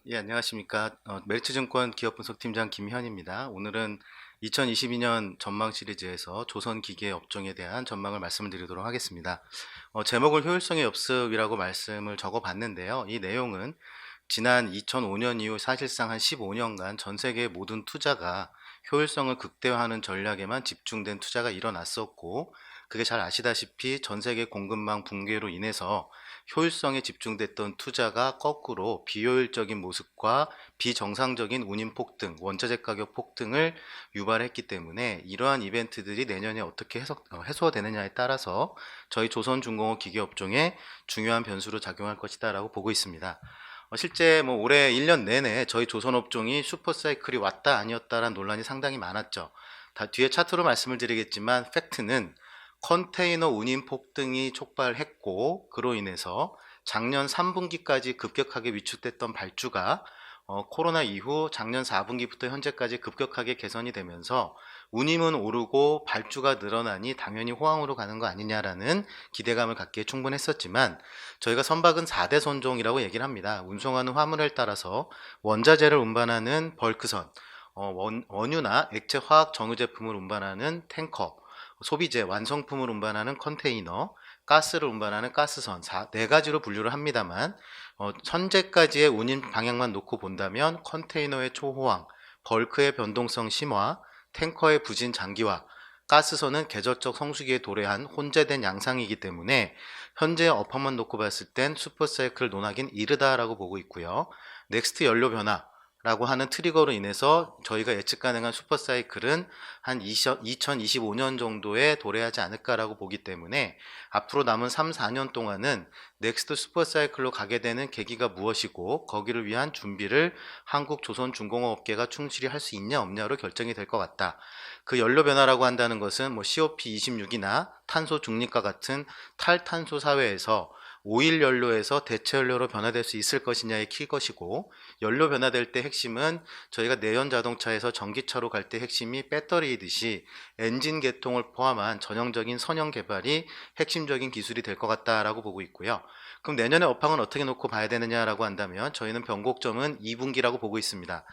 예, 안녕하십니까. 메리츠증권 기업분석팀장 김현입니다. 오늘은 2022년 전망 시리즈에서 조선기계 업종에 대한 전망을 말씀드리도록 하겠습니다. 제목을 효율성의 역습이라고 말씀을 적어봤는데요. 이 내용은 지난 2005년 이후 사실상 한 15년간 전 세계 모든 투자가 효율성을 극대화하는 전략에만 집중된 투자가 일어났었고, 그게 잘 아시다시피 전 세계 공급망 붕괴로 인해서 효율성에 집중됐던 투자가 거꾸로 비효율적인 모습과 비정상적인 운임 폭등, 원자재 가격 폭등을 유발했기 때문에 이러한 이벤트들이 내년에 어떻게 해소되느냐에 따라서 저희 조선중공업 기계업종에 중요한 변수로 작용할 것이다라고 보고 있습니다. 실제 올해 1년 내내 저희 조선업종이 슈퍼사이클이 왔다 아니었다라는 논란이 상당히 많았죠. 다 뒤에 차트로 말씀을 드리겠지만 팩트는 컨테이너 운임 폭등이 촉발했고, 그로 인해서 작년 3분기까지 급격하게 위축됐던 발주가 코로나 이후 작년 4분기부터 현재까지 급격하게 개선이 되면서 운임은 오르고 발주가 늘어나니 당연히 호황으로 가는 거 아니냐라는 기대감을 갖기에 충분했었지만, 저희가 선박은 4대 선종이라고 얘기를 합니다. 운송하는 화물에 따라서 원자재를 운반하는 벌크선, 원유나 액체 화학 정유 제품을 운반하는 탱커, 소비재, 완성품을 운반하는 컨테이너, 가스를 운반하는 가스선, 네 가지로 분류를 합니다만, 현재까지의 운임 방향만 놓고 본다면 컨테이너의 초호황, 벌크의 변동성 심화, 탱커의 부진 장기화, 가스선은 계절적 성수기에 도래한 혼재된 양상이기 때문에 현재 업황만 놓고 봤을 땐 슈퍼사이클 논하긴 이르다라고 보고 있고요. 넥스트 연료 변화 라고 하는 트리거로 인해서 저희가 예측 가능한 슈퍼사이클은 한 2025년 정도에 도래하지 않을까라고 보기 때문에 앞으로 남은 3, 4년 동안은 넥스트 슈퍼사이클로 가게 되는 계기가 무엇이고, 거기를 위한 준비를 한국 조선중공업계가 충실히 할 수 있냐 없냐로 결정이 될 것 같다. 그 연료 변화라고 한다는 것은 COP26이나 탄소 중립과 같은 탈탄소 사회에서 오일 연료에서 대체 연료로 변화될 수 있을 것이냐에 킬 것이고, 연료 변화될 때 핵심은 저희가 내연 자동차에서 전기차로 갈 때 핵심이 배터리이듯이 엔진 개통을 포함한 전형적인 선형 개발이 핵심적인 기술이 될 것 같다라고 보고 있고요. 그럼 내년의 업황은 어떻게 놓고 봐야 되느냐라고 한다면 저희는 변곡점은 2분기라고 보고 있습니다.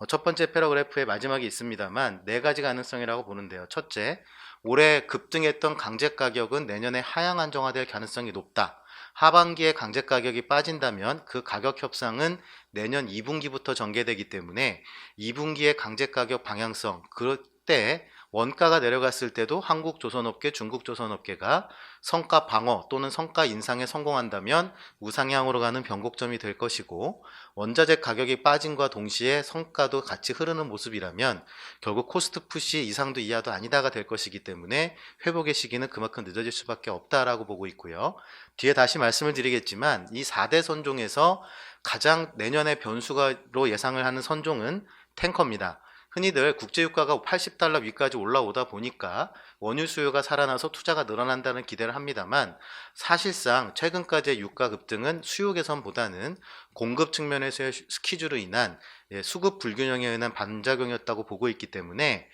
첫 번째 패러그래프의 마지막에 있습니다만 네 가지 가능성이라고 보는데요. 첫째, 올해 급등했던 강제 가격은 내년에 하향 안정화될 가능성이 높다. 하반기에 강제 가격이 빠진다면 그 가격 협상은 내년 2분기부터 전개되기 때문에 2분기의 강제 가격 방향성, 그때 원가가 내려갔을 때도 한국 조선업계, 중국 조선업계가 성과 방어 또는 성과 인상에 성공한다면 우상향으로 가는 변곡점이 될 것이고, 원자재 가격이 빠짐과 동시에 성과도 같이 흐르는 모습이라면 결국 코스트 푸시 이상도 이하도 아니다가 될 것이기 때문에 회복의 시기는 그만큼 늦어질 수밖에 없다라고 보고 있고요. 뒤에 다시 말씀을 드리겠지만 이 4대 선종에서 가장 내년에 변수가로 예상을 하는 선종은 탱커입니다. 흔히들 국제유가가 80달러 위까지 올라오다 보니까 원유 수요가 살아나서 투자가 늘어난다는 기대를 합니다만, 사실상 최근까지의 유가 급등은 수요 개선보다는 공급 측면에서의 스퀴즈로 인한 수급 불균형에 의한 반작용이었다고 보고 있기 때문에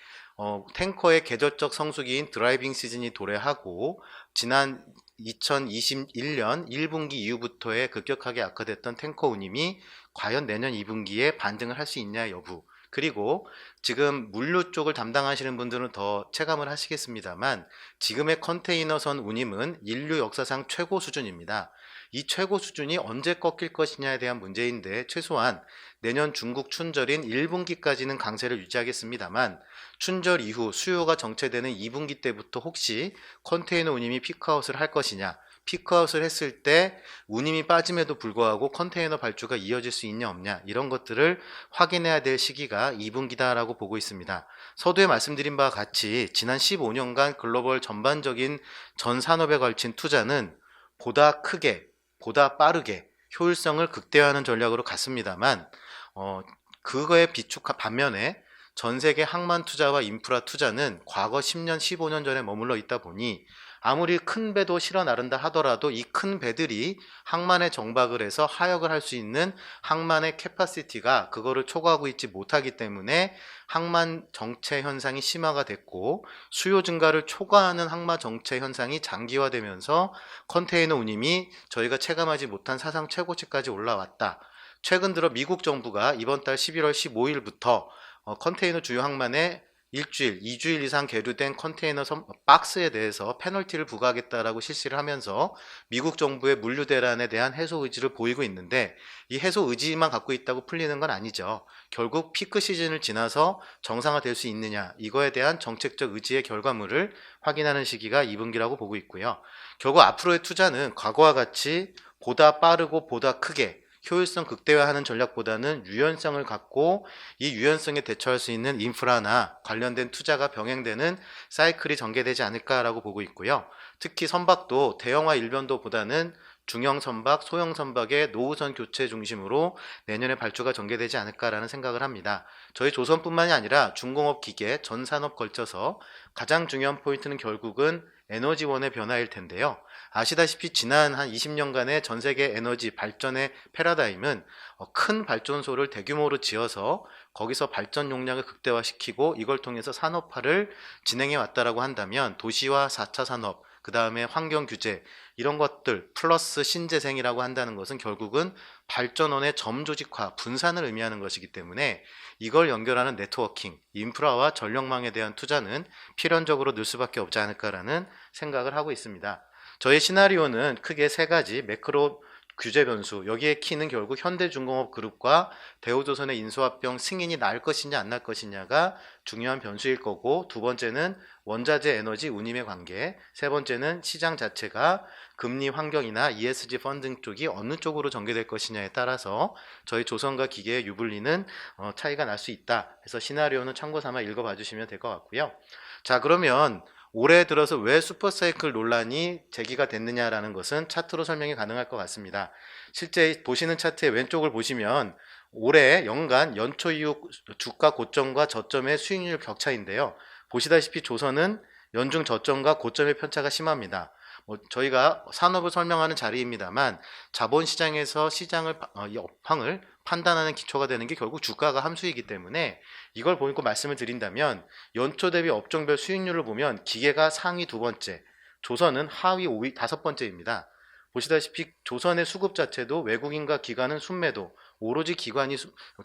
탱커의 계절적 성수기인 드라이빙 시즌이 도래하고, 지난 2021년 1분기 이후부터의 급격하게 악화됐던 탱커 운임이 과연 내년 2분기에 반등을 할 수 있냐 여부, 그리고 지금 물류 쪽을 담당하시는 분들은 더 체감을 하시겠습니다만 지금의 컨테이너선 운임은 인류 역사상 최고 수준입니다. 이 최고 수준이 언제 꺾일 것이냐에 대한 문제인데, 최소한 내년 중국 춘절인 1분기까지는 강세를 유지하겠습니다만 춘절 이후 수요가 정체되는 2분기 때부터 혹시 컨테이너 운임이 피크아웃을 할 것이냐, 피크아웃을 했을 때 운임이 빠짐에도 불구하고 컨테이너 발주가 이어질 수 있냐 없냐, 이런 것들을 확인해야 될 시기가 2분기다라고 보고 있습니다. 서두에 말씀드린 바와 같이 지난 15년간 글로벌 전반적인 전 산업에 걸친 투자는 보다 크게, 보다 빠르게 효율성을 극대화하는 전략으로 갔습니다만, 그거에 비축한 반면에 전 세계 항만 투자와 인프라 투자는 과거 10년, 15년 전에 머물러 있다 보니 아무리 큰 배도 실어 나른다 하더라도 이 큰 배들이 항만에 정박을 해서 하역을 할 수 있는 항만의 캐파시티가 그거를 초과하고 있지 못하기 때문에 항만 정체 현상이 심화가 됐고, 수요 증가를 초과하는 항만 정체 현상이 장기화되면서 컨테이너 운임이 저희가 체감하지 못한 사상 최고치까지 올라왔다. 최근 들어 미국 정부가 이번 달 11월 15일부터 컨테이너 주요 항만에 일주일, 2주일 이상 계류된 컨테이너 박스에 대해서 페널티를 부과하겠다라고 실시를 하면서 미국 정부의 물류 대란에 대한 해소 의지를 보이고 있는데, 이 해소 의지만 갖고 있다고 풀리는 건 아니죠. 결국 피크 시즌을 지나서 정상화될 수 있느냐, 이거에 대한 정책적 의지의 결과물을 확인하는 시기가 2분기라고 보고 있고요. 결국 앞으로의 투자는 과거와 같이 보다 빠르고 보다 크게 효율성 극대화하는 전략보다는 유연성을 갖고 이 유연성에 대처할 수 있는 인프라나 관련된 투자가 병행되는 사이클이 전개되지 않을까라고 보고 있고요. 특히 선박도 대형화 일변도보다는 중형 선박, 소형 선박의 노후선 교체 중심으로 내년에 발주가 전개되지 않을까라는 생각을 합니다. 저희 조선뿐만이 아니라 중공업 기계, 전 산업 걸쳐서 가장 중요한 포인트는 결국은 에너지원의 변화일 텐데요. 아시다시피 지난 한 20년간의 전 세계 에너지 발전의 패러다임은 큰 발전소를 대규모로 지어서 거기서 발전 용량을 극대화시키고 이걸 통해서 산업화를 진행해 왔다라고 한다면, 도시화 4차 산업, 그 다음에 환경 규제, 이런 것들 플러스 신재생이라고 한다는 것은 결국은 발전원의 점조직화, 분산을 의미하는 것이기 때문에 이걸 연결하는 네트워킹, 인프라와 전력망에 대한 투자는 필연적으로 늘 수밖에 없지 않을까라는 생각을 하고 있습니다. 저희 시나리오는 크게 세 가지 매크로 규제 변수, 여기에 키는 결국 현대중공업 그룹과 대우조선의 인수합병 승인이 날 것이냐 안 날 것이냐가 중요한 변수일 거고, 두 번째는 원자재 에너지 운임의 관계, 세 번째는 시장 자체가 금리 환경이나 ESG 펀딩 쪽이 어느 쪽으로 전개될 것이냐에 따라서 저희 조선과 기계의 유불리는 차이가 날 수 있다. 그래서 시나리오는 참고 삼아 읽어봐 주시면 될 것 같고요. 자, 그러면 올해 들어서 왜 슈퍼사이클 논란이 제기가 됐느냐라는 것은 차트로 설명이 가능할 것 같습니다. 실제 보시는 차트의 왼쪽을 보시면 올해 연간 연초 이후 주가 고점과 저점의 수익률 격차인데요. 보시다시피 조선은 연중 저점과 고점의 편차가 심합니다. 저희가 산업을 설명하는 자리입니다만 자본시장에서 시장을 업황을 판단하는 기초가 되는 게 결국 주가가 함수이기 때문에, 이걸 보고 말씀을 드린다면 연초 대비 업종별 수익률을 보면 기계가 상위 두 번째, 조선은 하위 5위 다섯 번째입니다. 보시다시피 조선의 수급 자체도 외국인과 기관은 순매도, 오로지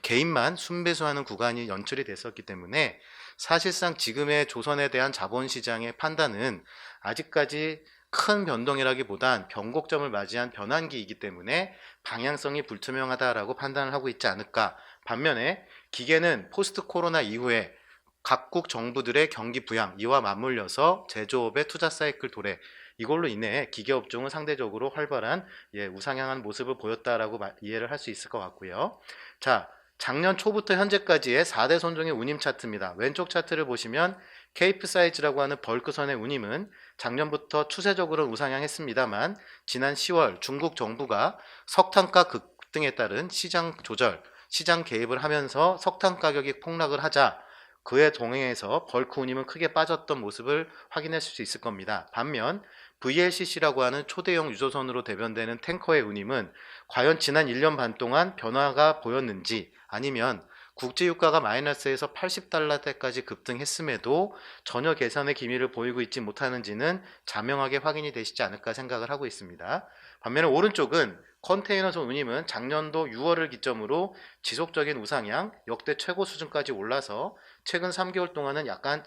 개인만 순배수하는 구간이 연출이 됐었기 때문에 사실상 지금의 조선에 대한 자본시장의 판단은 아직까지 큰 변동이라기보단 변곡점을 맞이한 변환기이기 때문에 방향성이 불투명하다라고 판단을 하고 있지 않을까. 반면에 기계는 포스트 코로나 이후에 각국 정부들의 경기 부양, 이와 맞물려서 제조업의 투자 사이클 도래, 이걸로 인해 기계업종은 상대적으로 활발한 우상향한 모습을 보였다라고 이해를 할 수 있을 것 같고요. 자, 작년 초부터 현재까지의 4대 선종의 운임 차트입니다. 왼쪽 차트를 보시면 케이프 사이즈라고 하는 벌크선의 운임은 작년부터 추세적으로 우상향했습니다만, 지난 10월 중국 정부가 석탄가 급등에 따른 시장 조절, 시장 개입을 하면서 석탄 가격이 폭락을 하자 그에 동행해서 벌크 운임은 크게 빠졌던 모습을 확인할 수 있을 겁니다. 반면 VLCC라고 하는 초대형 유조선으로 대변되는 탱커의 운임은 과연 지난 1년 반 동안 변화가 보였는지, 아니면 국제유가가 마이너스에서 80달러대까지 급등했음에도 전혀 개선의 기미를 보이고 있지 못하는지는 자명하게 확인이 되시지 않을까 생각을 하고 있습니다. 반면에 오른쪽은 컨테이너선 운임은 작년도 6월을 기점으로 지속적인 우상향, 역대 최고 수준까지 올라서 최근 3개월 동안은 약간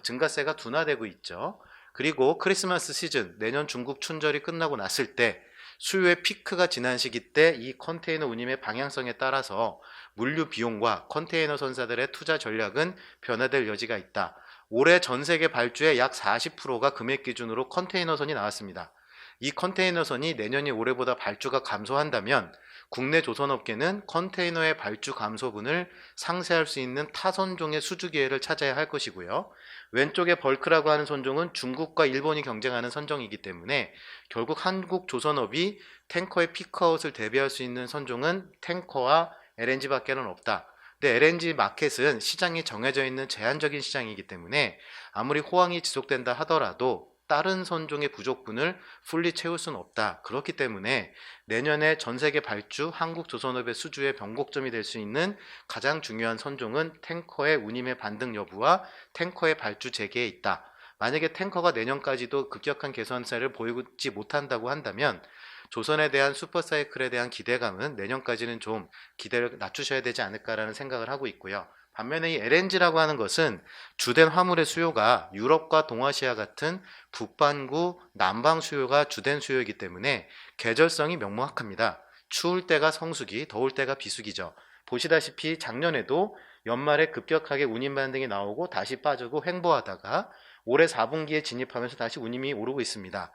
증가세가 둔화되고 있죠. 그리고 크리스마스 시즌, 내년 중국 춘절이 끝나고 났을 때 수요의 피크가 지난 시기 때 이 컨테이너 운임의 방향성에 따라서 물류 비용과 컨테이너 선사들의 투자 전략은 변화될 여지가 있다. 올해 전 세계 발주의 약 40%가 금액 기준으로 컨테이너선이 나왔습니다. 이 컨테이너선이 내년이 올해보다 발주가 감소한다면 국내 조선업계는 컨테이너의 발주 감소분을 상쇄할 수 있는 타선종의 수주 기회를 찾아야 할 것이고요. 왼쪽에 벌크라고 하는 선종은 중국과 일본이 경쟁하는 선종이기 때문에 결국 한국 조선업이 탱커의 피크아웃을 대비할 수 있는 선종은 탱커와 LNG밖에는 없다. 근데 LNG 마켓은 시장이 정해져 있는 제한적인 시장이기 때문에 아무리 호황이 지속된다 하더라도 다른 선종의 부족분을 풀리 채울 수는 없다. 그렇기 때문에 내년에 전 세계 발주, 한국 조선업의 수주의 변곡점이 될 수 있는 가장 중요한 선종은 탱커의 운임의 반등 여부와 탱커의 발주 재개에 있다. 만약에 탱커가 내년까지도 급격한 개선세를 보이지 못한다고 한다면 조선에 대한 슈퍼사이클에 대한 기대감은 내년까지는 좀 기대를 낮추셔야 되지 않을까라는 생각을 하고 있고요. 반면에 이 LNG라고 하는 것은 주된 화물의 수요가 유럽과 동아시아 같은 북반구, 남방 수요가 주된 수요이기 때문에 계절성이 명확합니다. 추울 때가 성수기, 더울 때가 비수기죠. 보시다시피 작년에도 연말에 급격하게 운임 반등이 나오고 다시 빠지고 횡보하다가 올해 4분기에 진입하면서 다시 운임이 오르고 있습니다.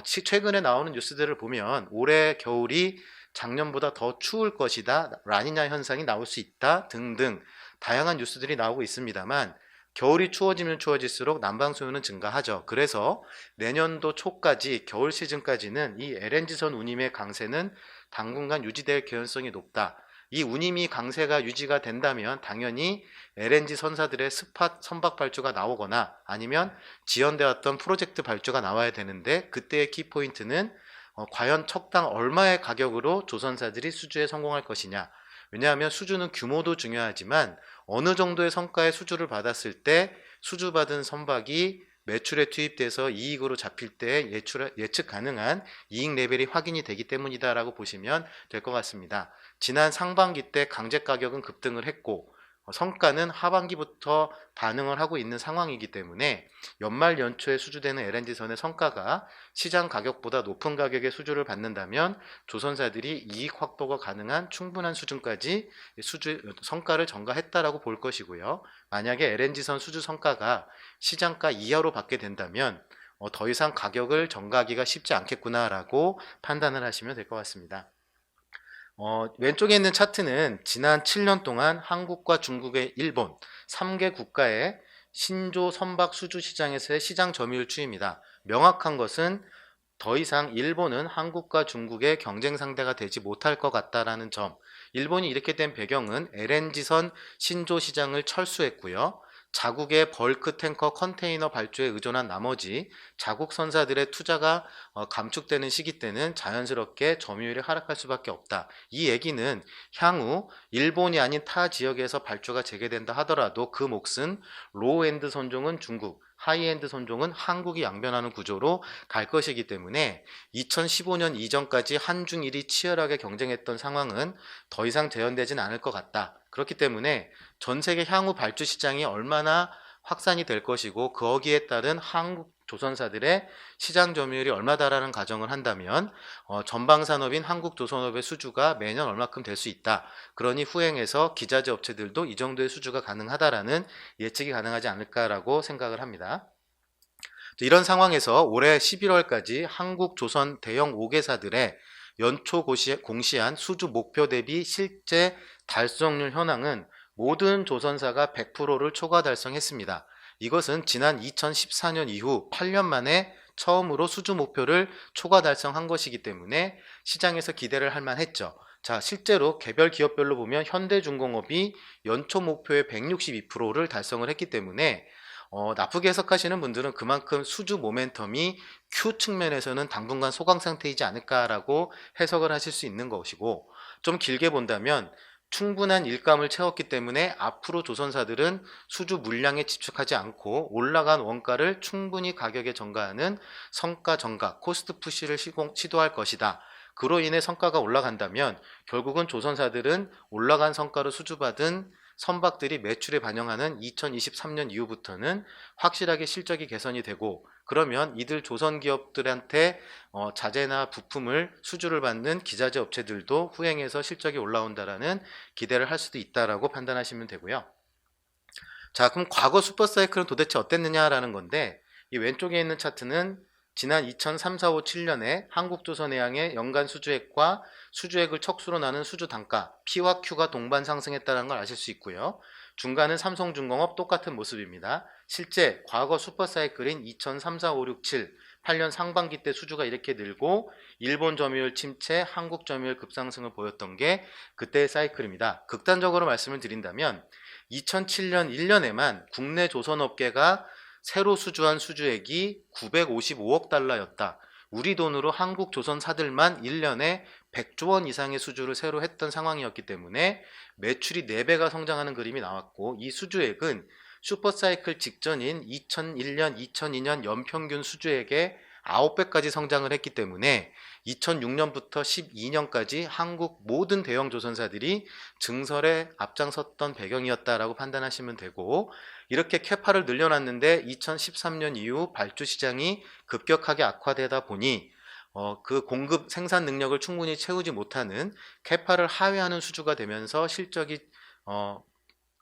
최근에 나오는 뉴스들을 보면 올해 겨울이 작년보다 더 추울 것이다, 라니냐 현상이 나올 수 있다 등등 다양한 뉴스들이 나오고 있습니다만 겨울이 추워지면 추워질수록 난방 수요는 증가하죠. 그래서 내년도 초까지 겨울 시즌까지는 이 LNG선 운임의 강세는 당분간 유지될 개연성이 높다. 이 운임이 강세가 유지가 된다면 당연히 LNG 선사들의 스팟 선박 발주가 나오거나 아니면 지연되었던 프로젝트 발주가 나와야 되는데 그때의 키포인트는 과연 척당 얼마의 가격으로 조선사들이 수주에 성공할 것이냐. 왜냐하면 수주는 규모도 중요하지만 어느 정도의 성과의 수주를 받았을 때 수주받은 선박이 매출에 투입돼서 이익으로 잡힐 때 예측 가능한 이익 레벨이 확인이 되기 때문이다라고 보시면 될 것 같습니다. 지난 상반기 때 강제 가격은 급등을 했고 성과는 하반기부터 반응을 하고 있는 상황이기 때문에 연말 연초에 수주되는 LNG선의 성과가 시장 가격보다 높은 가격의 수주를 받는다면 조선사들이 이익 확보가 가능한 충분한 수준까지 성과를 전가했다라고 볼 것이고요. 만약에 LNG선 수주 성과가 시장가 이하로 받게 된다면 더 이상 가격을 전가하기가 쉽지 않겠구나라고 판단을 하시면 될 것 같습니다. 왼쪽에 있는 차트는 지난 7년 동안 한국과 중국의 일본 3개 국가의 신조 선박 수주 시장에서의 시장 점유율 추이입니다. 명확한 것은 더 이상 일본은 한국과 중국의 경쟁 상대가 되지 못할 것 같다라는 점. 일본이 이렇게 된 배경은 LNG선 신조 시장을 철수했고요. 자국의 벌크 탱커 컨테이너 발주에 의존한 나머지 자국 선사들의 투자가 감축되는 시기 때는 자연스럽게 점유율이 하락할 수밖에 없다. 이 얘기는 향후 일본이 아닌 타 지역에서 발주가 재개된다 하더라도 그 몫은 로우엔드 선종은 중국, 하이엔드 선종은 한국이 양변하는 구조로 갈 것이기 때문에 2015년 이전까지 한중일이 치열하게 경쟁했던 상황은 더 이상 재현되진 않을 것 같다. 그렇기 때문에 전 세계 향후 발주 시장이 얼마나 확산이 될 것이고 거기에 따른 한국 조선사들의 시장 점유율이 얼마다라는 가정을 한다면 전방산업인 한국조선업의 수주가 매년 얼마큼 될 수 있다. 그러니 후행해서 기자재 업체들도 이 정도의 수주가 가능하다라는 예측이 가능하지 않을까라고 생각을 합니다. 이런 상황에서 올해 11월까지 한국조선 대형 5개사들의 연초 공시한 수주 목표 대비 실제 달성률 현황은 모든 조선사가 100%를 초과 달성했습니다. 이것은 지난 2014년 이후 8년 만에 처음으로 수주 목표를 초과 달성한 것이기 때문에 시장에서 기대를 할 만했죠. 자, 실제로 개별 기업별로 보면 현대중공업이 연초 목표의 162%를 달성을 했기 때문에 나쁘게 해석하시는 분들은 그만큼 수주 모멘텀이 Q 측면에서는 당분간 소강 상태이지 않을까라고 해석을 하실 수 있는 것이고 좀 길게 본다면 충분한 일감을 채웠기 때문에 앞으로 조선사들은 수주 물량에 집착하지 않고 올라간 원가를 충분히 가격에 전가하는 성가 전가, 코스트 푸시를 시도할 것이다. 그로 인해 성과가 올라간다면 결국은 조선사들은 올라간 성과로 수주받은 선박들이 매출에 반영하는 2023년 이후부터는 확실하게 실적이 개선이 되고 그러면 이들 조선 기업들한테 자재나 부품을 수주를 받는 기자재 업체들도 후행해서 실적이 올라온다라는 기대를 할 수도 있다라고 판단하시면 되고요. 자, 그럼 과거 슈퍼사이클은 도대체 어땠느냐라는 건데 이 왼쪽에 있는 차트는 지난 2003, 4, 5, 7년에 한국조선해양의 연간 수주액과 수주액을 척수로 나눈 수주 단가 P와 Q가 동반 상승했다는 걸 아실 수 있고요. 중간은 삼성중공업 똑같은 모습입니다. 실제 과거 슈퍼사이클인 2003, 4, 5, 6, 7, 8년 상반기 때 수주가 이렇게 늘고 일본 점유율 침체, 한국 점유율 급상승을 보였던 게 그때의 사이클입니다. 극단적으로 말씀을 드린다면 2007년 1년에만 국내 조선업계가 새로 수주한 수주액이 955억 달러였다. 우리 돈으로 한국 조선사들만 1년에 100조 원 이상의 수주를 새로 했던 상황이었기 때문에 매출이 4배가 성장하는 그림이 나왔고 이 수주액은 슈퍼사이클 직전인 2001년, 2002년 연평균 수주액의 9배까지 성장을 했기 때문에 2006년부터 12년까지 한국 모든 대형 조선사들이 증설에 앞장섰던 배경이었다라고 판단하시면 되고, 이렇게 캐파를 늘려놨는데 2013년 이후 발주 시장이 급격하게 악화되다 보니 그 공급 생산 능력을 충분히 채우지 못하는 캐파를 하회하는 수주가 되면서 실적이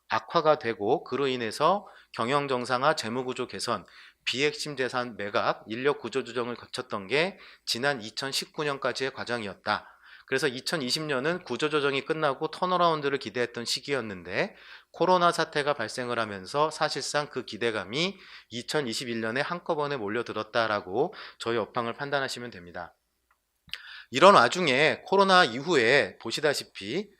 악화가 되고, 그로 인해서 경영 정상화, 재무구조 개선, 비핵심 재산 매각, 인력 구조 조정을 거쳤던 게 지난 2019년까지의 과정이었다. 그래서 2020년은 구조조정이 끝나고 턴어라운드를 기대했던 시기였는데 코로나 사태가 발생을 하면서 사실상 그 기대감이 2021년에 한꺼번에 몰려들었다라고 저희 업황을 판단하시면 됩니다. 이런 와중에 코로나 이후에 보시다시피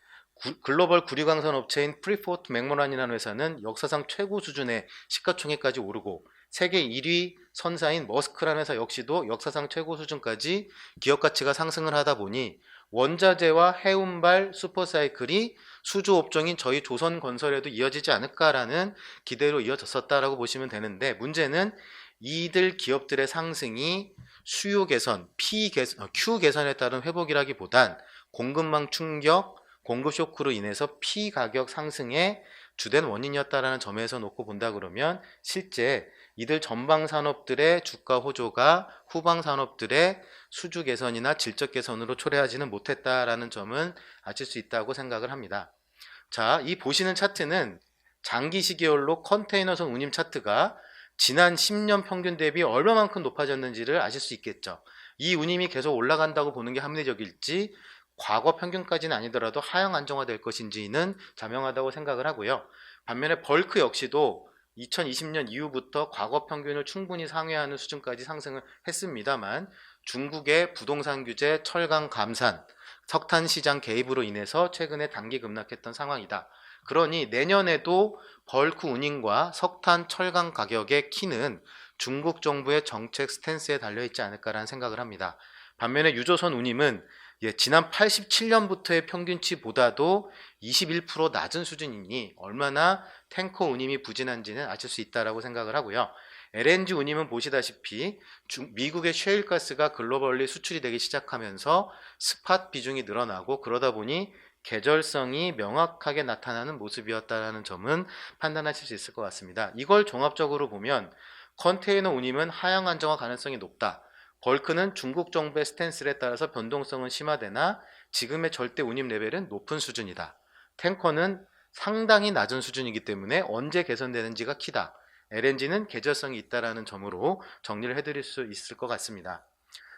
글로벌 구리광산 업체인 프리포트 맥모란이라는 회사는 역사상 최고 수준의 시가총액까지 오르고, 세계 1위 선사인 머스크라는 회사 역시도 역사상 최고 수준까지 기업 가치가 상승을 하다 보니 원자재와 해운발 슈퍼사이클이 수주 업종인 저희 조선건설에도 이어지지 않을까라는 기대로 이어졌었다라고 보시면 되는데, 문제는 이들 기업들의 상승이 수요 개선, Q 개선에 따른 회복이라기보단 공급망 충격, 공급 쇼크로 인해서 P 가격 상승의 주된 원인이었다라는 점에서 놓고 본다 그러면 실제 이들 전방 산업들의 주가 호조가 후방 산업들의 수주 개선이나 질적 개선으로 초래하지는 못했다라는 점은 아실 수 있다고 생각을 합니다. 자, 이 보시는 차트는 장기 시계열로 컨테이너선 운임 차트가 지난 10년 평균 대비 얼마만큼 높아졌는지를 아실 수 있겠죠. 이 운임이 계속 올라간다고 보는 게 합리적일지, 과거 평균까지는 아니더라도 하향 안정화될 것인지는 자명하다고 생각을 하고요. 반면에 벌크 역시도 2020년 이후부터 과거 평균을 충분히 상회하는 수준까지 상승을 했습니다만, 중국의 부동산 규제, 철강 감산, 석탄 시장 개입으로 인해서 최근에 단기 급락했던 상황이다. 그러니 내년에도 벌크 운임과 석탄, 철강 가격의 키는 중국 정부의 정책 스탠스에 달려있지 않을까라는 생각을 합니다. 반면에 유조선 운임은 지난 87년부터의 평균치보다도 21% 낮은 수준이니 얼마나 탱커 운임이 부진한지는 아실 수 있다고 생각을 하고요. LNG 운임은 보시다시피 미국의 셰일가스가 글로벌리 수출이 되기 시작하면서 스팟 비중이 늘어나고, 그러다 보니 계절성이 명확하게 나타나는 모습이었다는 점은 판단하실 수 있을 것 같습니다. 이걸 종합적으로 보면 컨테이너 운임은 하향 안정화 가능성이 높다. 벌크는 중국 정부의 스탠스에 따라서 변동성은 심화되나 지금의 절대 운임 레벨은 높은 수준이다. 탱커는 상당히 낮은 수준이기 때문에 언제 개선되는지가 키다. LNG는 계절성이 있다라는 점으로 정리를 해드릴 수 있을 것 같습니다.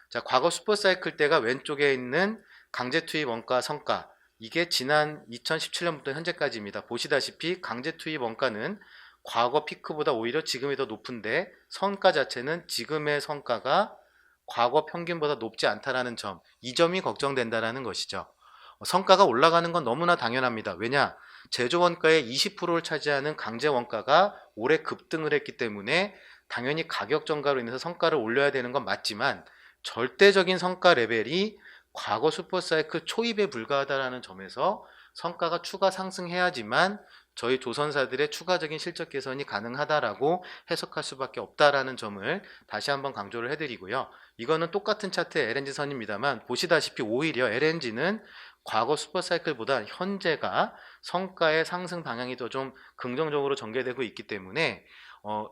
자, 과거 슈퍼사이클 때가 왼쪽에 있는 강제 투입 원가 성과, 이게 지난 2017년부터 현재까지입니다. 보시다시피 강제 투입 원가는 과거 피크보다 오히려 지금이 더 높은데 성과 자체는 지금의 성과가 과거 평균보다 높지 않다라는 점, 이 점이 걱정된다라는 것이죠. 성과가 올라가는 건 너무나 당연합니다. 왜냐? 제조 원가의 20%를 차지하는 강제 원가가 올해 급등을 했기 때문에 당연히 가격 전가로 인해서 성과를 올려야 되는 건 맞지만, 절대적인 성과 레벨이 과거 슈퍼사이클 초입에 불과하다라는 점에서 성과가 추가 상승해야지만 저희 조선사들의 추가적인 실적 개선이 가능하다라고 해석할 수밖에 없다라는 점을 다시 한번 강조를 해드리고요. 이거는 똑같은 차트의 LNG 선입니다만, 보시다시피 오히려 LNG는 과거 슈퍼사이클보다 현재가 성과의 상승 방향이 더 좀 긍정적으로 전개되고 있기 때문에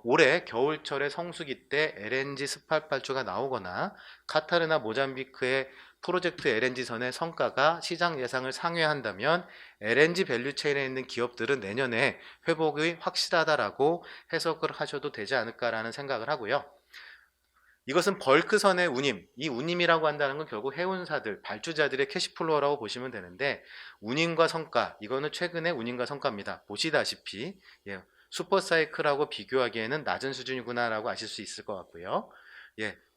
올해 겨울철에 성수기 때 LNG 스팟 발주가 나오거나 카타르나 모잠비크의 프로젝트 LNG선의 성과가 시장 예상을 상회한다면 LNG 밸류체인에 있는 기업들은 내년에 회복이 확실하다라고 해석을 하셔도 되지 않을까라는 생각을 하고요. 이것은 벌크선의 운임, 이 운임이라고 한다는 건 결국 해운사들, 발주자들의 캐시플로우라고 보시면 되는데, 운임과 성과, 이거는 최근의 운임과 성과입니다. 보시다시피 슈퍼사이클하고 비교하기에는 낮은 수준이구나라고 아실 수 있을 것 같고요.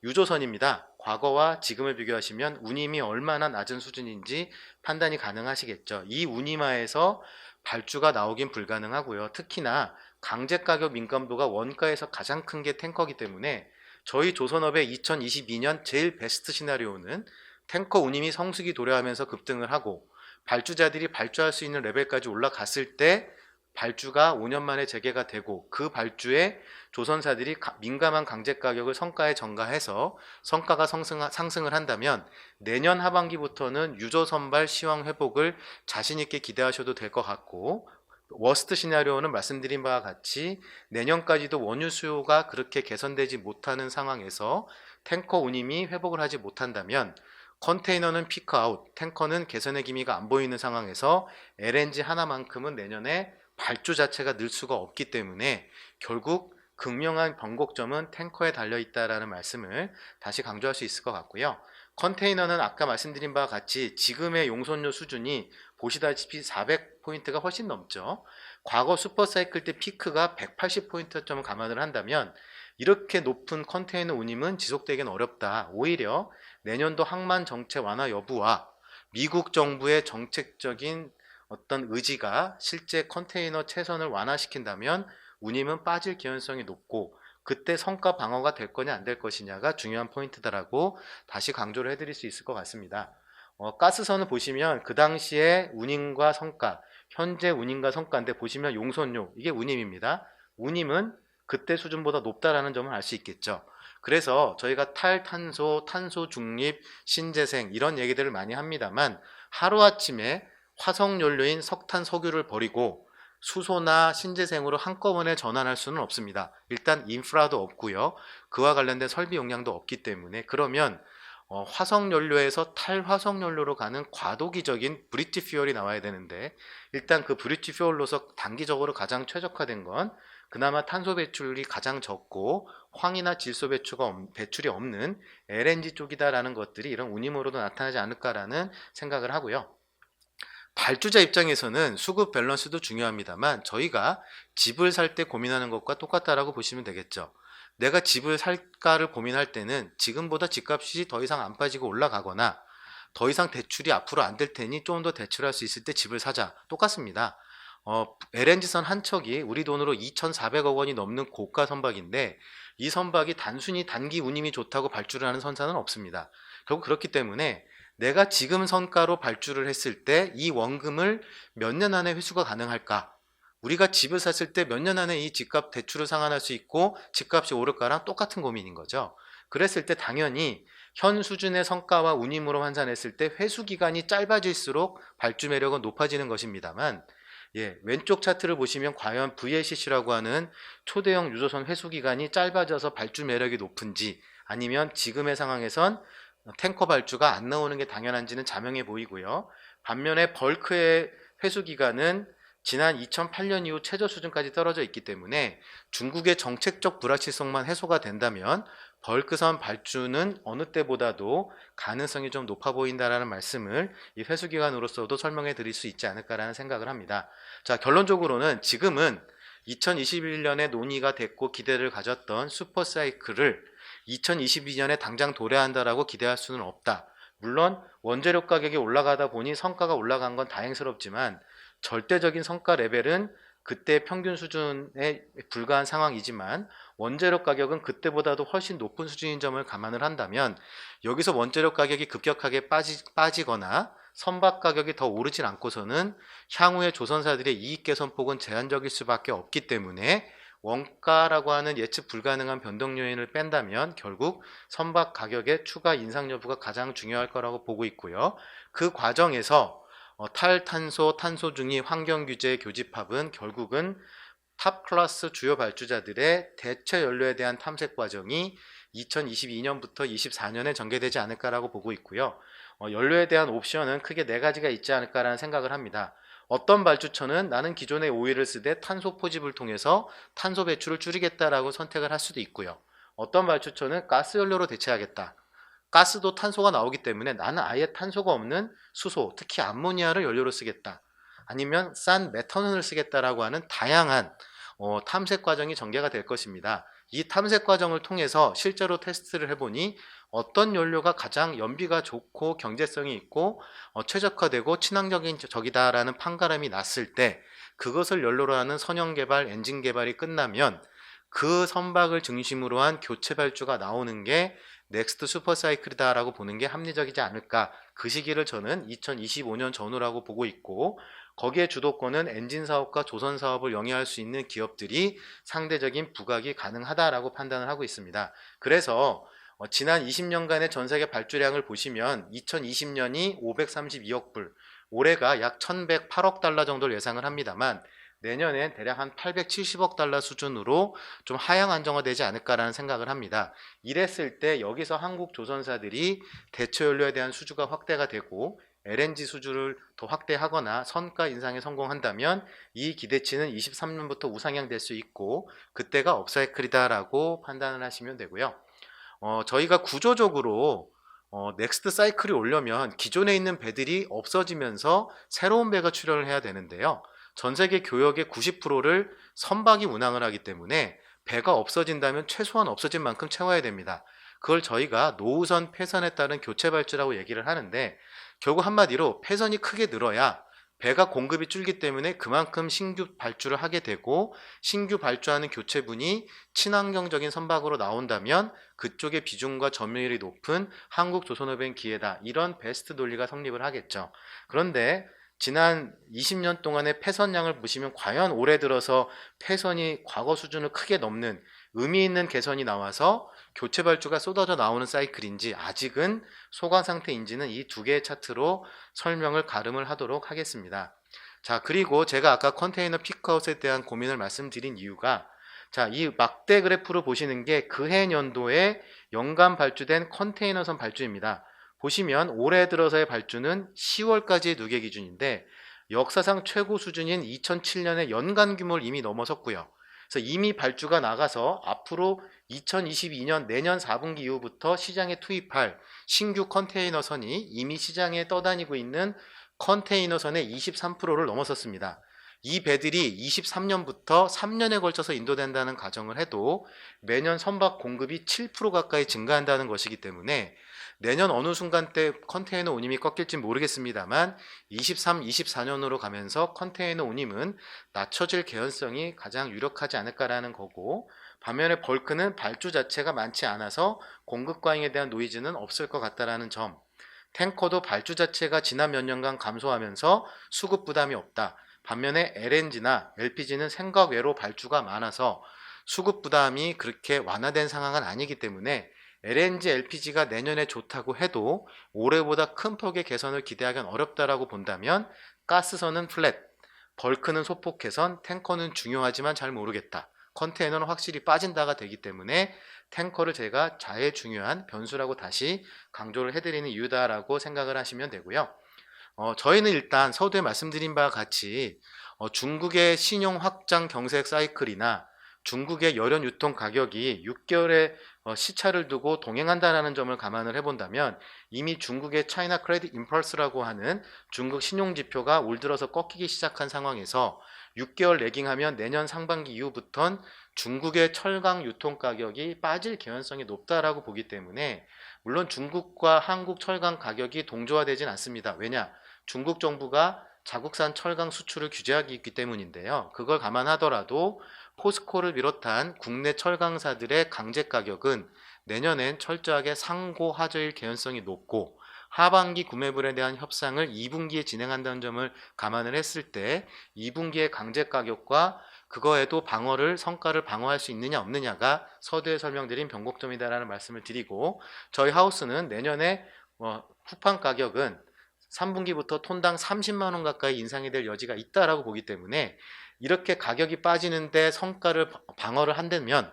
유조선입니다. 과거와 지금을 비교하시면 운임이 얼마나 낮은 수준인지 판단이 가능하시겠죠. 이 운임하에서 발주가 나오긴 불가능하고요. 특히나 강제가격 민감도가 원가에서 가장 큰 게 탱커이기 때문에 저희 조선업의 2022년 제일 베스트 시나리오는 탱커 운임이 성수기 도래하면서 급등을 하고 발주자들이 발주할 수 있는 레벨까지 올라갔을 때 발주가 5년 만에 재개가 되고 그 발주에 조선사들이 민감한 강제 가격을 성가에 전가해서 성가가 상승을 한다면 내년 하반기부터는 유저 선발 시황 회복을 자신 있게 기대하셔도 될 것 같고, 워스트 시나리오는 말씀드린 바와 같이 내년까지도 원유 수요가 그렇게 개선되지 못하는 상황에서 탱커 운임이 회복을 하지 못한다면 컨테이너는 피크아웃, 탱커는 개선의 기미가 안 보이는 상황에서 LNG 하나만큼은 내년에 발주 자체가 늘 수가 없기 때문에 결국 극명한 변곡점은 탱커에 달려있다라는 말씀을 다시 강조할 수 있을 것 같고요. 컨테이너는 아까 말씀드린 바와 같이 지금의 용선료 수준이 보시다시피 400포인트가 훨씬 넘죠. 과거 슈퍼사이클 때 피크가 180포인트점을 감안을 한다면 이렇게 높은 컨테이너 운임은 지속되기는 어렵다. 오히려 내년도 항만 정책 완화 여부와 미국 정부의 정책적인 어떤 의지가 실제 컨테이너 채선을 완화시킨다면 운임은 빠질 개연성이 높고, 그때 성과 방어가 될 거냐 안 될 것이냐가 중요한 포인트다라고 다시 강조를 해드릴 수 있을 것 같습니다. 가스선을 보시면 그 당시에 운임과 성과, 현재 운임과 성과인데 보시면 용선료, 이게 운임입니다. 운임은 그때 수준보다 높다라는 점을 알 수 있겠죠. 그래서 저희가 탈탄소, 탄소 중립, 신재생 이런 얘기들을 많이 합니다만 하루아침에 화석연료인 석탄, 석유를 버리고 수소나 신재생으로 한꺼번에 전환할 수는 없습니다. 일단 인프라도 없고요. 그와 관련된 설비 용량도 없기 때문에, 그러면 화석연료에서 탈화석연료로 가는 과도기적인 브릿지 퓨얼이 나와야 되는데, 일단 그 브릿지 퓨얼로서 단기적으로 가장 최적화된 건 그나마 탄소 배출이 가장 적고 황이나 질소 배출이 없는 LNG 쪽이다라는 것들이 이런 운임으로도 나타나지 않을까라는 생각을 하고요. 발주자 입장에서는 수급 밸런스도 중요합니다만 저희가 집을 살 때 고민하는 것과 똑같다라고 보시면 되겠죠. 내가 집을 살까를 고민할 때는 지금보다 집값이 더 이상 안 빠지고 올라가거나 더 이상 대출이 앞으로 안 될 테니 좀 더 대출할 수 있을 때 집을 사자. 똑같습니다. LNG선 한 척이 우리 돈으로 2,400억 원이 넘는 고가 선박인데 이 선박이 단순히 단기 운임이 좋다고 발주를 하는 선사는 없습니다. 결국 그렇기 때문에 내가 지금 선가로 발주를 했을 때 이 원금을 몇 년 안에 회수가 가능할까? 우리가 집을 샀을 때 몇 년 안에 이 집값 대출을 상환할 수 있고 집값이 오를까랑 똑같은 고민인 거죠. 그랬을 때 당연히 현 수준의 성과와 운임으로 환산했을 때 회수 기간이 짧아질수록 발주 매력은 높아지는 것입니다만, 왼쪽 차트를 보시면 과연 VLCC라고 하는 초대형 유조선 회수 기간이 짧아져서 발주 매력이 높은지, 아니면 지금의 상황에선 탱커 발주가 안 나오는 게 당연한지는 자명해 보이고요. 반면에 벌크의 회수 기간은 지난 2008년 이후 최저 수준까지 떨어져 있기 때문에 중국의 정책적 불확실성만 해소가 된다면 벌크선 발주는 어느 때보다도 가능성이 좀 높아 보인다라는 말씀을 이 회수 기간으로서도 설명해 드릴 수 있지 않을까라는 생각을 합니다. 자, 결론적으로는 지금은 2021년에 논의가 됐고 기대를 가졌던 슈퍼사이클을 2022년에 당장 도래한다라고 기대할 수는 없다. 물론 원재료 가격이 올라가다 보니 성과가 올라간 건 다행스럽지만 절대적인 성과 레벨은 그때 평균 수준에 불과한 상황이지만 원재료 가격은 그때보다도 훨씬 높은 수준인 점을 감안을 한다면 여기서 원재료 가격이 급격하게 빠지거나 선박 가격이 더 오르진 않고서는 향후에 조선사들의 이익 개선 폭은 제한적일 수밖에 없기 때문에 원가라고 하는 예측 불가능한 변동 요인을 뺀다면 결국 선박 가격의 추가 인상 여부가 가장 중요할 거라고 보고 있고요. 그 과정에서 탈탄소, 탄소 중립 환경규제 교집합은 결국은 탑 클래스 주요 발주자들의 대체 연료에 대한 탐색 과정이 2022년부터 24년에 전개되지 않을까라고 보고 있고요. 연료에 대한 옵션은 크게 네 가지가 있지 않을까라는 생각을 합니다. 어떤 발주처는 나는 기존의 오일을 쓰되 탄소 포집을 통해서 탄소 배출을 줄이겠다라고 선택을 할 수도 있고요. 어떤 발주처는 가스 연료로 대체하겠다. 가스도 탄소가 나오기 때문에 나는 아예 탄소가 없는 수소, 특히 암모니아를 연료로 쓰겠다. 아니면 싼 메탄올을 쓰겠다라고 하는 다양한 탐색 과정이 전개가 될 것입니다. 이 탐색 과정을 통해서 실제로 테스트를 해보니 어떤 연료가 가장 연비가 좋고 경제성이 있고 최적화되고 친환경적인 적이다라는 판가름이 났을 때 그것을 연료로 하는 선형 개발, 엔진 개발이 끝나면 그 선박을 중심으로 한 교체 발주가 나오는 게 넥스트 슈퍼사이클이다라고 보는 게 합리적이지 않을까, 그 시기를 저는 2025년 전후라고 보고 있고, 거기에 주도권은 엔진 사업과 조선 사업을 영위할 수 있는 기업들이 상대적인 부각이 가능하다라고 판단을 하고 있습니다. 그래서 지난 20년간의 전 세계 발주량을 보시면 2020년이 532억 불, 올해가 약 1108억 달러 정도를 예상을 합니다만, 내년엔 대략 한 870억 달러 수준으로 좀 하향 안정화되지 않을까라는 생각을 합니다. 이랬을 때 여기서 한국 조선사들이 대처연료에 대한 수주가 확대가 되고 LNG 수주를 더 확대하거나 선가 인상에 성공한다면 이 기대치는 23년부터 우상향될 수 있고, 그때가 업사이클이다라고 판단을 하시면 되고요. 저희가 구조적으로 넥스트 사이클이 오려면 기존에 있는 배들이 없어지면서 새로운 배가 출현을 해야 되는데요. 전 세계 교역의 90%를 선박이 운항을 하기 때문에 배가 없어진다면 최소한 없어진 만큼 채워야 됩니다. 그걸 저희가 노후선 폐선에 따른 교체 발주라고 얘기를 하는데, 결국 한마디로 폐선이 크게 늘어야 배가 공급이 줄기 때문에 그만큼 신규 발주를 하게 되고, 신규 발주하는 교체분이 친환경적인 선박으로 나온다면 그쪽의 비중과 점유율이 높은 한국조선업의 기회다, 이런 베스트 논리가 성립을 하겠죠. 그런데 지난 20년 동안의 폐선량을 보시면 과연 올해 들어서 폐선이 과거 수준을 크게 넘는 의미 있는 개선이 나와서 교체 발주가 쏟아져 나오는 사이클인지, 아직은 소강 상태인지는 이 두 개의 차트로 설명을 가름을 하도록 하겠습니다. 자, 그리고 제가 아까 컨테이너 피크아웃에 대한 고민을 말씀드린 이유가, 자, 이 막대 그래프를 보시는 게 그해 년도에 연간 발주된 컨테이너선 발주입니다. 보시면 올해 들어서의 발주는 10월까지의 누계 기준인데, 역사상 최고 수준인 2007년의 연간 규모를 이미 넘어섰고요. 그래서 이미 발주가 나가서 앞으로 2022년 내년 4분기 이후부터 시장에 투입할 신규 컨테이너선이 이미 시장에 떠다니고 있는 컨테이너선의 23%를 넘어섰습니다. 이 배들이 23년부터 3년에 걸쳐서 인도된다는 가정을 해도 매년 선박 공급이 7% 가까이 증가한다는 것이기 때문에, 내년 어느 순간 때 컨테이너 운임이 꺾일지 모르겠습니다만 23, 24년으로 가면서 컨테이너 운임은 낮춰질 개연성이 가장 유력하지 않을까라는 거고, 반면에 벌크는 발주 자체가 많지 않아서 공급 과잉에 대한 노이즈는 없을 것 같다라는 점, 탱커도 발주 자체가 지난 몇 년간 감소하면서 수급 부담이 없다. 반면에 LNG나 LPG는 생각 외로 발주가 많아서 수급 부담이 그렇게 완화된 상황은 아니기 때문에 LNG, LPG가 내년에 좋다고 해도 올해보다 큰 폭의 개선을 기대하기는 어렵다라고 본다면, 가스선은 플랫, 벌크는 소폭 개선, 탱커는 중요하지만 잘 모르겠다, 컨테이너는 확실히 빠진다가 되기 때문에 탱커를 제가 제일 중요한 변수라고 다시 강조를 해드리는 이유다라고 생각을 하시면 되고요. 저희는 일단 서두에 말씀드린 바와 같이 중국의 신용 확장 경색 사이클이나 중국의 열연 유통 가격이 6개월의 시차를 두고 동행한다는 점을 감안을 해본다면, 이미 중국의 차이나 크레딧 임펄스라고 하는 중국 신용지표가 올 들어서 꺾이기 시작한 상황에서 6개월 레깅하면 내년 상반기 이후부터는 중국의 철강 유통 가격이 빠질 개연성이 높다라고 보기 때문에, 물론 중국과 한국 철강 가격이 동조화되진 않습니다. 왜냐? 중국 정부가 자국산 철강 수출을 규제하기 있기 때문인데요. 그걸 감안하더라도 포스코를 비롯한 국내 철강사들의 강제 가격은 내년엔 철저하게 상고하저일 개연성이 높고, 하반기 구매분에 대한 협상을 2분기에 진행한다는 점을 감안을 했을 때 2분기의 강제 가격과 그거에도 성과를 방어할 수 있느냐 없느냐가 서두에 설명드린 변곡점이다라는 말씀을 드리고, 저희 하우스는 내년에 후판 가격은 3분기부터 톤당 30만 원 가까이 인상이 될 여지가 있다라고 보기 때문에, 이렇게 가격이 빠지는데 성과를 방어를 한다면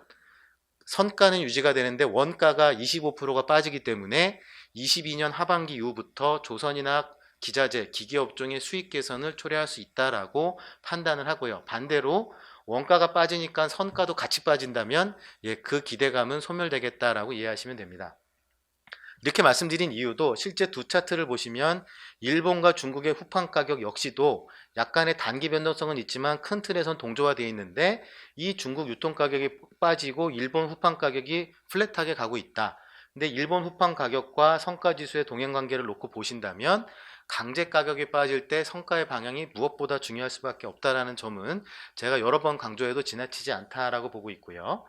선가는 유지가 되는데 원가가 25%가 빠지기 때문에 22년 하반기 이후부터 조선이나 기자재, 기계업종의 수익 개선을 초래할 수 있다라고 판단을 하고요. 반대로 원가가 빠지니까 선가도 같이 빠진다면 그 기대감은 소멸되겠다라고 이해하시면 됩니다. 이렇게 말씀드린 이유도 실제 두 차트를 보시면 일본과 중국의 후판 가격 역시도 약간의 단기 변동성은 있지만 큰 틀에선 동조화되어 있는데, 이 중국 유통 가격이 빠지고 일본 후판 가격이 플랫하게 가고 있다. 근데 일본 후판 가격과 성과 지수의 동행 관계를 놓고 보신다면 강제 가격이 빠질 때 성과의 방향이 무엇보다 중요할 수밖에 없다라는 점은 제가 여러 번 강조해도 지나치지 않다라고 보고 있고요.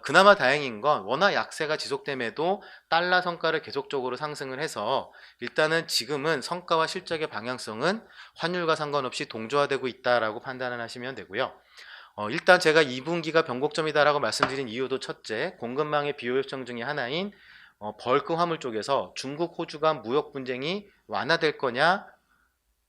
그나마 다행인 건 워낙 약세가 지속됨에도 달러 성과를 계속적으로 상승을 해서 일단은 지금은 성과와 실적의 방향성은 환율과 상관없이 동조화되고 있다라고 판단을 하시면 되고요. 일단 제가 2분기가 변곡점이다라고 말씀드린 이유도 첫째, 공급망의 비효율성 중에 하나인 벌크 화물 쪽에서 중국, 호주 간 무역 분쟁이 완화될 거냐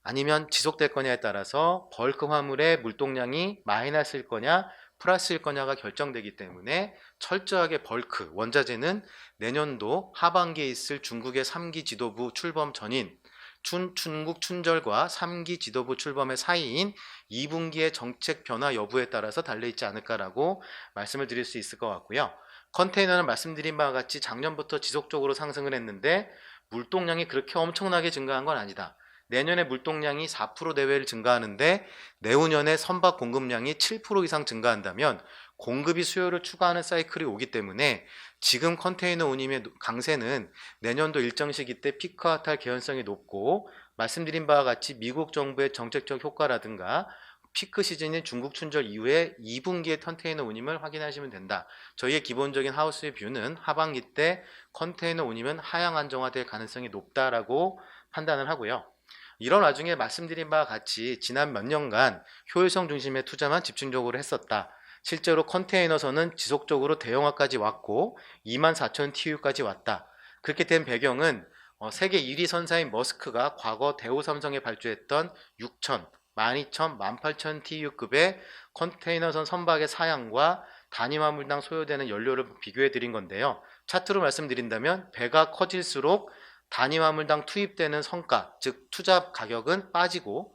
아니면 지속될 거냐에 따라서 벌크 화물의 물동량이 마이너스일 거냐 플러스일 거냐가 결정되기 때문에 철저하게 벌크 원자재는 내년도 하반기에 있을 중국의 3기 지도부 출범 전인 중국 춘절과 3기 지도부 출범의 사이인 2분기의 정책 변화 여부에 따라서 달려있지 않을까라고 말씀을 드릴 수 있을 것 같고요. 컨테이너는 말씀드린 바와 같이 작년부터 지속적으로 상승을 했는데 물동량이 그렇게 엄청나게 증가한 건 아니다. 내년에 물동량이 4% 내외를 증가하는데 내후년에 선박 공급량이 7% 이상 증가한다면 공급이 수요를 추가하는 사이클이 오기 때문에 지금 컨테이너 운임의 강세는 내년도 일정 시기 때 피크아웃할 개연성이 높고 말씀드린 바와 같이 미국 정부의 정책적 효과라든가 피크 시즌인 중국 춘절 이후에 2분기의 컨테이너 운임을 확인하시면 된다. 저희의 기본적인 하우스의 뷰는 하반기 때 컨테이너 운임은 하향 안정화될 가능성이 높다라고 판단을 하고요. 이런 와중에 말씀드린 바와 같이 지난 몇 년간 효율성 중심의 투자만 집중적으로 했었다. 실제로 컨테이너선은 지속적으로 대형화까지 왔고 24,000 TU까지 왔다. 그렇게 된 배경은 세계 1위 선사인 머스크가 과거 대우삼성에 발주했던 6,000, 12,000, 18,000 TU급의 컨테이너선 선박의 사양과 단위 화물당 소요되는 연료를 비교해 드린 건데요. 차트로 말씀드린다면 배가 커질수록 단위 화물당 투입되는 성가, 즉 투자 가격은 빠지고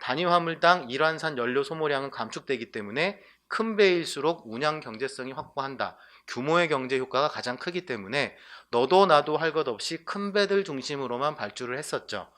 단위 화물당 일환산 연료 소모량은 감축되기 때문에 큰 배일수록 운양 경제성이 확보한다. 규모의 경제 효과가 가장 크기 때문에 너도 나도 할 것 없이 큰 배들 중심으로만 발주를 했었죠.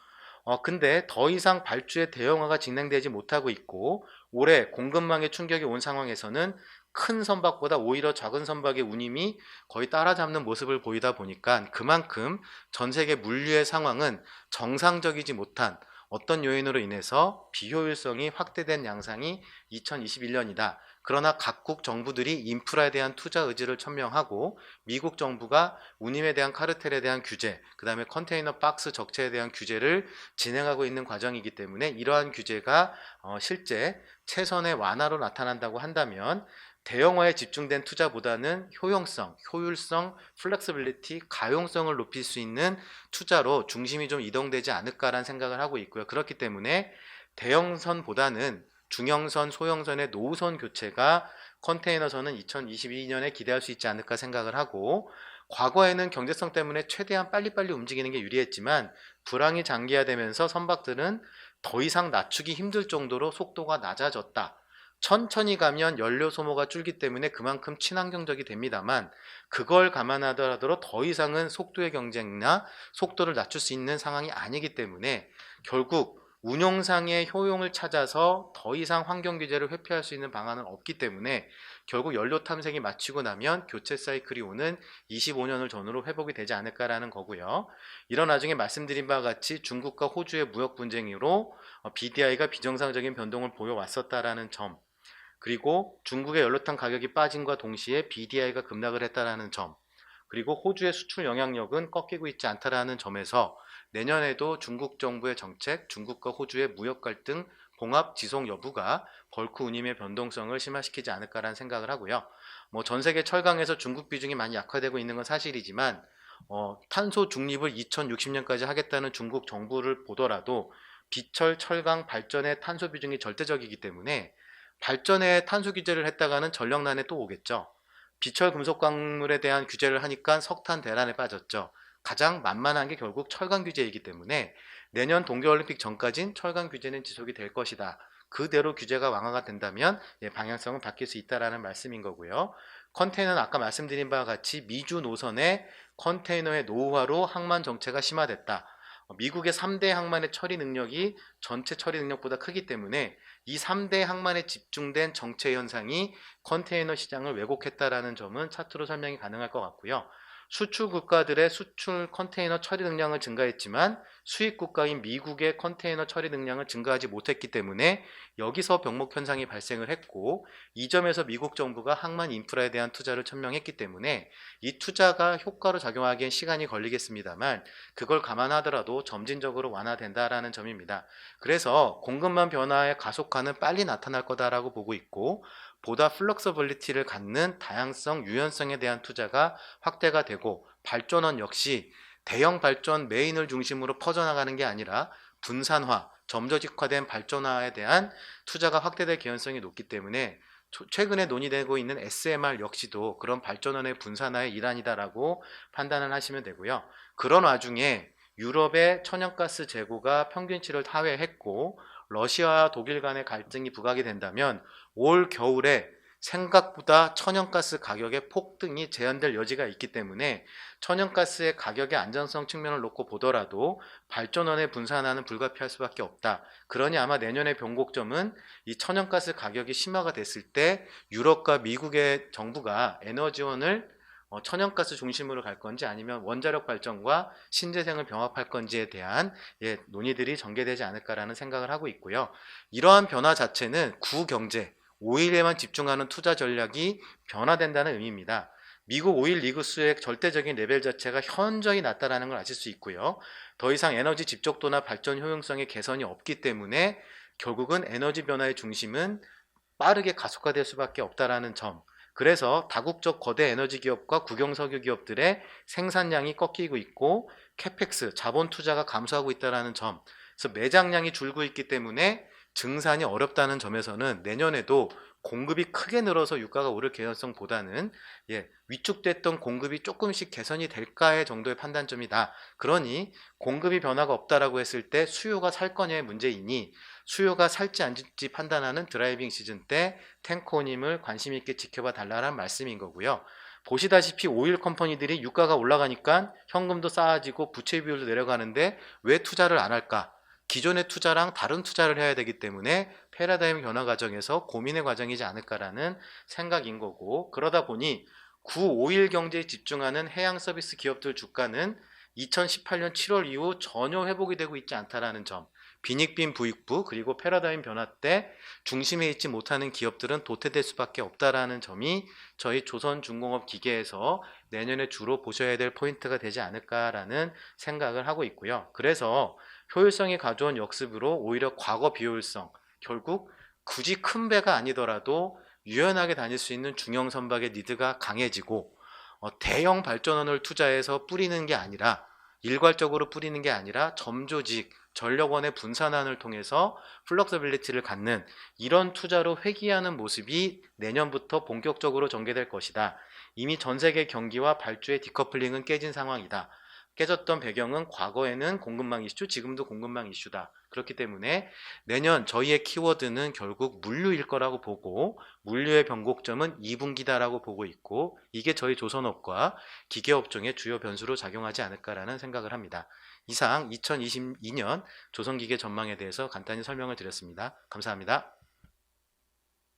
근데 더 이상 발주의 대형화가 진행되지 못하고 있고 올해 공급망에 충격이 온 상황에서는 큰 선박보다 오히려 작은 선박의 운임이 거의 따라잡는 모습을 보이다 보니까 그만큼 전 세계 물류의 상황은 정상적이지 못한 어떤 요인으로 인해서 비효율성이 확대된 양상이 2021년이다. 그러나 각국 정부들이 인프라에 대한 투자 의지를 천명하고 미국 정부가 운임에 대한 카르텔에 대한 규제, 그 다음에 컨테이너 박스 적체에 대한 규제를 진행하고 있는 과정이기 때문에 이러한 규제가 실제 최선의 완화로 나타난다고 한다면 대형화에 집중된 투자보다는 효용성, 효율성, 플렉서빌리티, 가용성을 높일 수 있는 투자로 중심이 좀 이동되지 않을까라는 생각을 하고 있고요. 그렇기 때문에 대형선보다는 중형선, 소형선의 노후선 교체가 컨테이너선은 2022년에 기대할 수 있지 않을까 생각을 하고 과거에는 경제성 때문에 최대한 빨리빨리 움직이는 게 유리했지만 불황이 장기화되면서 선박들은 더 이상 낮추기 힘들 정도로 속도가 낮아졌다. 천천히 가면 연료 소모가 줄기 때문에 그만큼 친환경적이 됩니다만 그걸 감안하더라도 더 이상은 속도의 경쟁이나 속도를 낮출 수 있는 상황이 아니기 때문에 결국 운용상의 효용을 찾아서 더 이상 환경 규제를 회피할 수 있는 방안은 없기 때문에 결국 연료 탐색이 마치고 나면 교체 사이클이 오는 25년을 전후로 회복이 되지 않을까라는 거고요. 이런 와중에 말씀드린 바와 같이 중국과 호주의 무역 분쟁으로 BDI가 비정상적인 변동을 보여왔었다라는 점, 그리고 중국의 연료탄 가격이 빠짐과 동시에 BDI가 급락을 했다라는 점, 그리고 호주의 수출 영향력은 꺾이고 있지 않다라는 점에서 내년에도 중국 정부의 정책, 중국과 호주의 무역 갈등, 봉합 지속 여부가 벌크 운임의 변동성을 심화시키지 않을까라는 생각을 하고요. 전 세계 철강에서 중국 비중이 많이 약화되고 있는 건 사실이지만 탄소 중립을 2060년까지 하겠다는 중국 정부를 보더라도 비철 철강 발전의 탄소 비중이 절대적이기 때문에 발전에 탄소 규제를 했다가는 전력난에 또 오겠죠. 비철 금속 광물에 대한 규제를 하니까 석탄 대란에 빠졌죠. 가장 만만한 게 결국 철강 규제이기 때문에 내년 동계올림픽 전까진 철강 규제는 지속이 될 것이다. 그대로 규제가 완화가 된다면 방향성은 바뀔 수 있다라는 말씀인 거고요. 컨테이너는 아까 말씀드린 바와 같이 미주 노선의 컨테이너의 노후화로 항만 정체가 심화됐다. 미국의 3대 항만의 처리 능력이 전체 처리 능력보다 크기 때문에 이 3대 항만에 집중된 정체 현상이 컨테이너 시장을 왜곡했다라는 점은 차트로 설명이 가능할 것 같고요. 수출 국가들의 수출 컨테이너 처리 능량은 증가했지만 수입 국가인 미국의 컨테이너 처리 능량은 증가하지 못했기 때문에 여기서 병목 현상이 발생을 했고, 이 점에서 미국 정부가 항만 인프라에 대한 투자를 천명했기 때문에 이 투자가 효과로 작용하기엔 시간이 걸리겠습니다만 그걸 감안하더라도 점진적으로 완화된다라는 점입니다. 그래서 공급망 변화의 가속화는 빨리 나타날 거다라고 보고 있고, 보다 플렉서빌리티를 갖는 다양성, 유연성에 대한 투자가 확대가 되고, 발전원 역시 대형 발전 메인을 중심으로 퍼져나가는 게 아니라 분산화, 점조직화된 발전화에 대한 투자가 확대될 개연성이 높기 때문에 최근에 논의되고 있는 SMR 역시도 그런 발전원의 분산화의 일환이다라고 판단을 하시면 되고요. 그런 와중에 유럽의 천연가스 재고가 평균치를 하회했고 러시아와 독일 간의 갈등이 부각이 된다면 올 겨울에 생각보다 천연가스 가격의 폭등이 재현될 여지가 있기 때문에 천연가스의 가격의 안전성 측면을 놓고 보더라도 발전원의 분산화는 불가피할 수밖에 없다. 그러니 아마 내년의 변곡점은 이 천연가스 가격이 심화가 됐을 때 유럽과 미국의 정부가 에너지원을 천연가스 중심으로 갈 건지 아니면 원자력 발전과 신재생을 병합할 건지에 대한 논의들이 전개되지 않을까라는 생각을 하고 있고요. 이러한 변화 자체는 구경제, 오일에만 집중하는 투자 전략이 변화된다는 의미입니다. 미국 오일 리그수의 절대적인 레벨 자체가 현저히 낮다라는 걸 아실 수 있고요. 더 이상 에너지 집적도나 발전 효용성의 개선이 없기 때문에 결국은 에너지 변화의 중심은 빠르게 가속화될 수밖에 없다라는 점. 그래서 다국적 거대 에너지 기업과 국영석유 기업들의 생산량이 꺾이고 있고 캐펙스, 자본 투자가 감소하고 있다는 점. 그래서 매장량이 줄고 있기 때문에 증산이 어렵다는 점에서는 내년에도 공급이 크게 늘어서 유가가 오를 개연성보다는 위축됐던 공급이 조금씩 개선이 될까의 정도의 판단점이다. 그러니 공급이 변화가 없다라고 했을 때 수요가 살 거냐의 문제이니 수요가 살지 않을지 판단하는 드라이빙 시즌 때 탱커님을 관심 있게 지켜봐 달라는 말씀인 거고요. 보시다시피 오일 컴퍼니들이 유가가 올라가니까 현금도 쌓아지고 부채 비율도 내려가는데 왜 투자를 안 할까? 기존의 투자랑 다른 투자를 해야 되기 때문에 패러다임 변화 과정에서 고민의 과정이지 않을까라는 생각인 거고, 그러다 보니 구오일 경제에 집중하는 해양 서비스 기업들 주가는 2018년 7월 이후 전혀 회복이 되고 있지 않다라는 점, 빈익빈 부익부 그리고 패러다임 변화 때 중심에 있지 못하는 기업들은 도태될 수밖에 없다라는 점이 저희 조선중공업 기계에서 내년에 주로 보셔야 될 포인트가 되지 않을까라는 생각을 하고 있고요. 그래서 효율성이 가져온 역습으로 오히려 과거 비효율성, 결국 굳이 큰 배가 아니더라도 유연하게 다닐 수 있는 중형 선박의 니드가 강해지고 대형 발전원을 투자해서 뿌리는 게 아니라 일괄적으로 뿌리는 게 아니라 점조직, 전력원의 분산환을 통해서 플럭서빌리티를 갖는 이런 투자로 회귀하는 모습이 내년부터 본격적으로 전개될 것이다. 이미 전 세계 경기와 발주의 디커플링은 깨진 상황이다. 깨졌던 배경은 과거에는 공급망 이슈, 지금도 공급망 이슈다. 그렇기 때문에 내년 저희의 키워드는 결국 물류일 거라고 보고 물류의 변곡점은 2분기다라고 보고 있고 이게 저희 조선업과 기계업종의 주요 변수로 작용하지 않을까라는 생각을 합니다. 이상 2022년 조선기계 전망에 대해서 간단히 설명을 드렸습니다. 감사합니다.